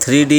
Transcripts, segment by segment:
3D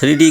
3D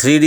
3D